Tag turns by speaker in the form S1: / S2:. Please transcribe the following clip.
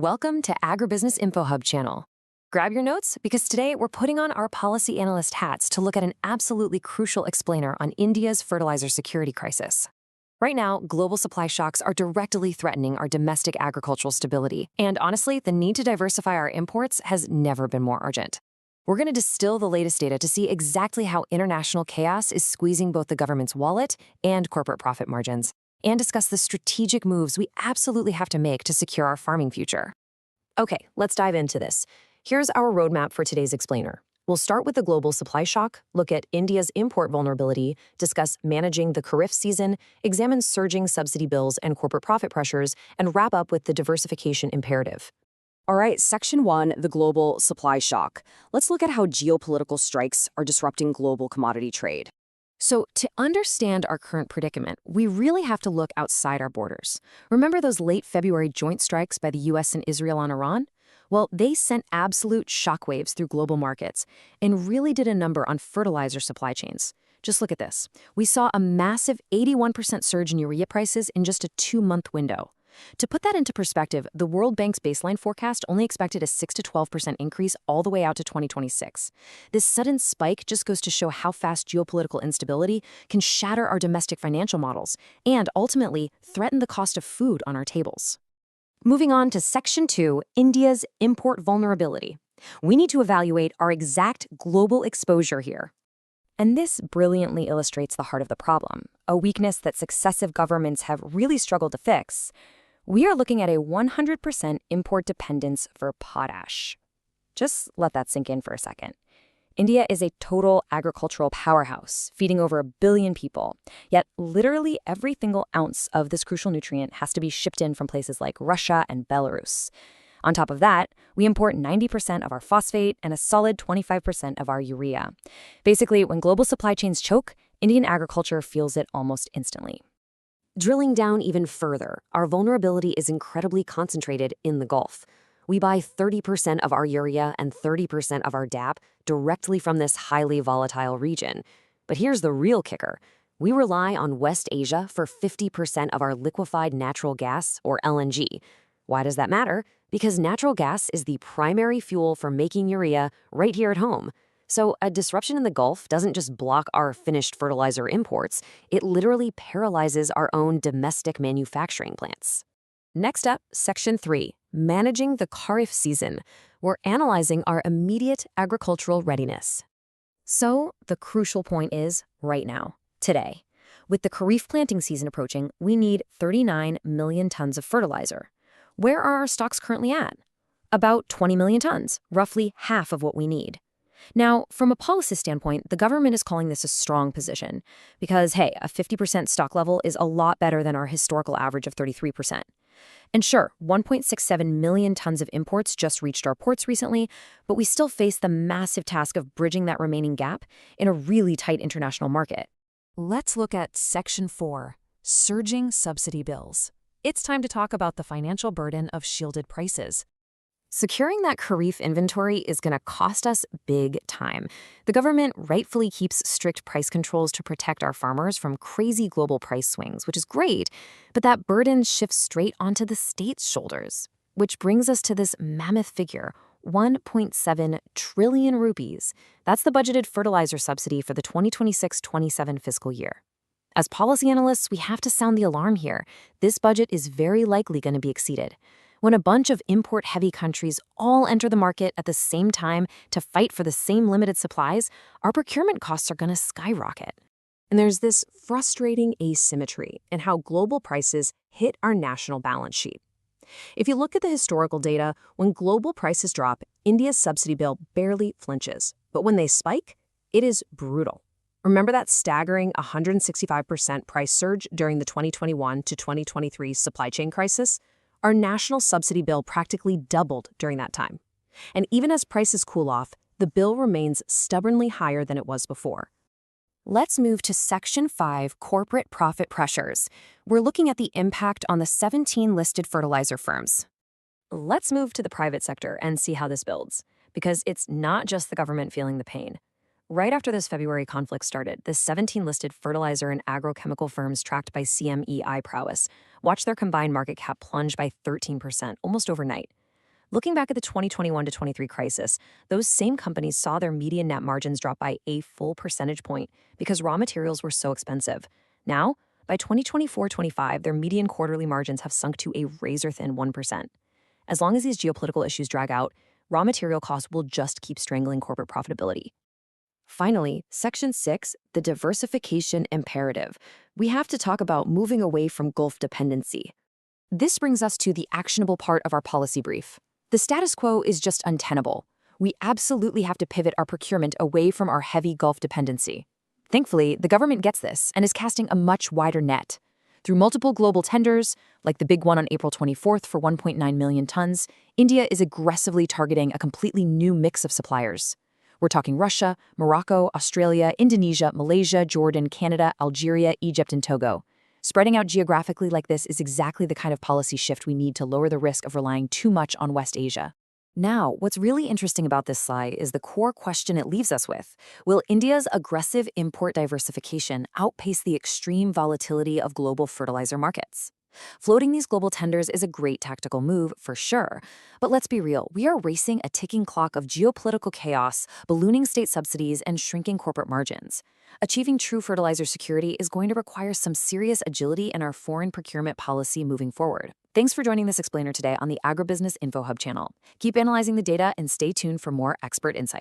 S1: Welcome to Agribusiness Info Hub channel. Grab your notes because today we're putting on our policy analyst hats to look at an absolutely crucial explainer on India's fertilizer security crisis. Right now, global supply shocks are directly threatening our domestic agricultural stability, and honestly, the need to diversify our imports has never been more urgent. We're going to distill the latest data to see exactly how international chaos is squeezing both the government's wallet and corporate profit margins, and discuss the strategic moves we absolutely have to make to secure our farming future. Okay, let's dive into this. Here's our roadmap for today's explainer. We'll start with the global supply shock, look at India's import vulnerability, discuss managing the Kharif season, examine surging subsidy bills and corporate profit pressures, and wrap up with the diversification imperative.
S2: All right, Section 1, the global supply shock. Let's look at how geopolitical strikes are disrupting global commodity trade.
S1: So, to understand our current predicament, we really have to look outside our borders. Remember those late February joint strikes by the US and Israel on Iran? Well, they sent absolute shockwaves through global markets and really did a number on fertilizer supply chains. Just look at this. We saw a massive 81% surge in urea prices in just a 2-month window. To put that into perspective, the World Bank's baseline forecast only expected a 6 to 12% increase all the way out to 2026. This sudden spike just goes to show how fast geopolitical instability can shatter our domestic financial models and ultimately threaten the cost of food on our tables. Moving on to Section 2, India's import vulnerability. We need to evaluate our exact global exposure here. And this brilliantly illustrates the heart of the problem, a weakness that successive governments have really struggled to fix. We are looking at a 100% import dependence for potash. Just let that sink in for a second. India is a total agricultural powerhouse, feeding over 1 billion people. Yet literally every single ounce of this crucial nutrient has to be shipped in from places like Russia and Belarus. On top of that, we import 90% of our phosphate and a solid 25% of our urea. Basically, when global supply chains choke, Indian agriculture feels it almost instantly. Drilling down even further, our vulnerability is incredibly concentrated in the Gulf. We buy 30% of our urea and 30% of our DAP directly from this highly volatile region. But here's the real kicker. We rely on West Asia for 50% of our liquefied natural gas, or LNG. Why does that matter? Because natural gas is the primary fuel for making urea right here at home. So a disruption in the Gulf doesn't just block our finished fertilizer imports, it literally paralyzes our own domestic manufacturing plants. Next up, Section 3, managing the Kharif season. We're analyzing our immediate agricultural readiness. So the crucial point is right now, today. With the Kharif planting season approaching, we need 39 million tons of fertilizer. Where are our stocks currently at? About 20 million tons, roughly half of what we need. Now, from a policy standpoint, the government is calling this a strong position because, hey, a 50% stock level is a lot better than our historical average of 33%. And sure, 1.67 million tons of imports just reached our ports recently, but we still face the massive task of bridging that remaining gap in a really tight international market. Let's look at Section 4, surging subsidy bills. It's time to talk about the financial burden of shielded prices. Securing that Kharif inventory is going to cost us big time. The government rightfully keeps strict price controls to protect our farmers from crazy global price swings, which is great, but that burden shifts straight onto the state's shoulders, which brings us to this mammoth figure, 1.7 trillion rupees. That's the budgeted fertilizer subsidy for the 2026-27 fiscal year. As policy analysts, we have to sound the alarm here. This budget is very likely going to be exceeded. When a bunch of import-heavy countries all enter the market at the same time to fight for the same limited supplies, our procurement costs are going to skyrocket.
S2: And there's this frustrating asymmetry in how global prices hit our national balance sheet. If you look at the historical data, when global prices drop, India's subsidy bill barely flinches. But when they spike, it is brutal. Remember that staggering 165% price surge during the 2021 to 2023 supply chain crisis? Our national subsidy bill practically doubled during that time. And even as prices cool off, the bill remains stubbornly higher than it was before.
S1: Let's move to Section 5, corporate profit pressures. We're looking at the impact on the 17 listed fertilizer firms. Let's move to the private sector and see how this builds, because it's not just the government feeling the pain. Right after this February conflict started, the 17 listed fertilizer and agrochemical firms tracked by CMEI Prowess watched their combined market cap plunge by 13% almost overnight.
S2: Looking back at the 2021 to 23 crisis, those same companies saw their median net margins drop by a full percentage point because raw materials were so expensive. Now, by 2024-25, their median quarterly margins have sunk to a razor-thin 1%. As long as these geopolitical issues drag out, raw material costs will just keep strangling corporate profitability. Finally, Section 6, the diversification imperative. We have to talk about moving away from Gulf dependency. This brings us to the actionable part of our policy brief. The status quo is just untenable. We absolutely have to pivot our procurement away from our heavy Gulf dependency. Thankfully, the government gets this and is casting a much wider net. Through multiple global tenders, like the big one on April 24th for 1.9 million tons, India is aggressively targeting a completely new mix of suppliers. We're talking Russia, Morocco, Australia, Indonesia, Malaysia, Jordan, Canada, Algeria, Egypt, and Togo. Spreading out geographically like this is exactly the kind of policy shift we need to lower the risk of relying too much on West Asia. Now, what's really interesting about this slide is the core question it leaves us with. Will India's aggressive import diversification outpace the extreme volatility of global fertilizer markets? Floating these global tenders is a great tactical move, for sure. But let's be real, we are racing a ticking clock of geopolitical chaos, ballooning state subsidies, and shrinking corporate margins. Achieving true fertilizer security is going to require some serious agility in our foreign procurement policy moving forward. Thanks for joining this explainer today on the Agribusiness Info Hub channel. Keep analyzing the data and stay tuned for more expert insights.